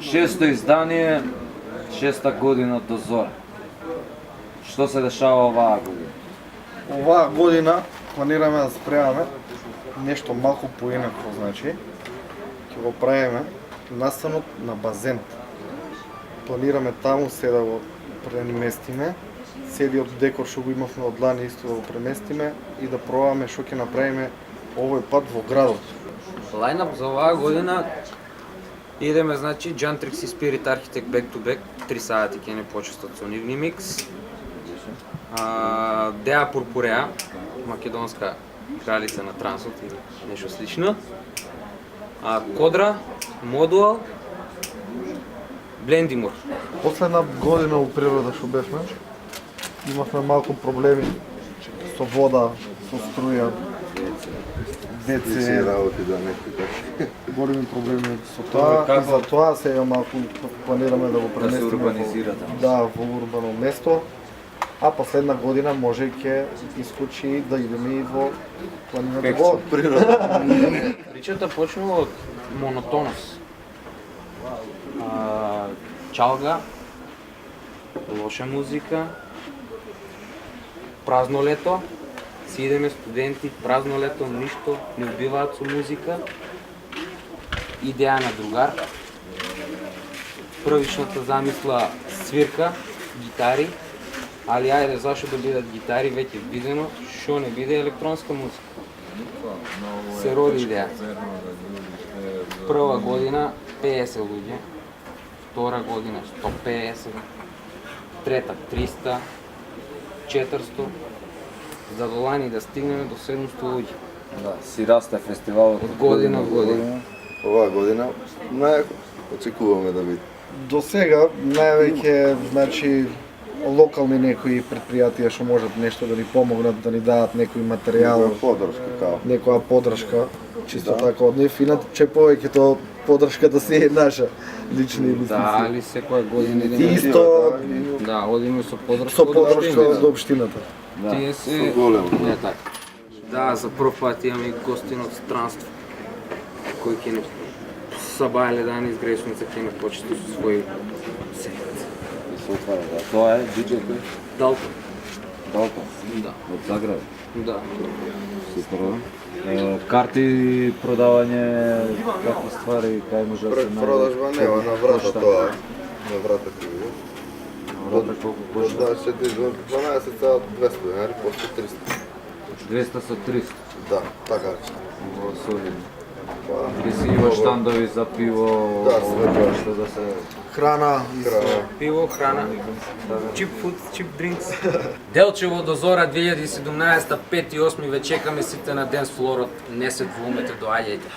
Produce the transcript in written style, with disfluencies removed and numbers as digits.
Шесто издание, шеста година до Зора. Што се дешава оваа година? Оваа година планираме да спремаме нешто малку поинако, значи. Ќе го правиме настанот на базен. Планираме таму се да го преместиме, целиот декор што го имавме од лани исто да го преместиме и да пробаме што ќе направиме овој пат во градот. Лајнап за оваа година идеме, значи, Jantrix и Spirit Architect back to back, 3 сати ќе не почестат со нивни микс. Деа Пурпуреа, македонска кралица на трансот или нешто слично. Кодра, Модуал, Блендимур. Последна година во природа што бевме, имавме малку проблеми со вода, со струја, ДЦ, работи да не големи проблеми со тоа и за тоа сега малку планираме да го преместиме урбанизирате. Да, во урбано место. А последна година може ќе исклучи да идеме и во планината во природа. Причата почнува од монотонос. Чалга, лоша музика, празно лето, си идеме студенти, празно лето, ништо не убиваат со музика. Идеја на другар. Првичната замисла свирка, гитари, али ајде зашо да бидат гитари, веќе видено, шо не биде електронска музика. Се роди идеја. Прва година 50 луѓе, втора година 150, трета 300, 400, за до лани да стигнеме до 700 луѓе. Да, си расте фестивалот Од година во година. Оваа година најако очекуваме да биде. До сега највеќе значи локални некои предпријатија што можат нешто да ни помогнат, да ни дадат некој материјал, Поддршка као. некоја поддршка, чисто така од нив, иначе повеќето поддршката си е наша лична инвестиција. Да, али секоја година И идеме. исто Да, одиме со поддршка со од поддршка општината. од општината. Тие се Со големо. Не така. Да, за прв пат имаме и гостин од странство кој ќе не Сабајле дани из Грешница ќе не почести со свој сејац. И се отвара, да. Тоа е диџеј кој? Далтон. Далтон. Да. Од Загреб. Да. Супер. Карти, продавање, какви ствари, кај може да се најде? Продажба нема на врата тоа. На врата ќе биде. Врата колку кошта? Да, ще ти извън 12 цела 200 денари, после 300. 200 со 300. Да, така. Во солидно. Па, И си имаш штандови за пиво, Да, све тоа. што да се... Храна, Храна. Пиво, храна, чип фуд, чип дринкс. Делчево до Зора 2017, 5 и 8 ве чекаме сите на денс флорот. Не се двумете, доаѓајте.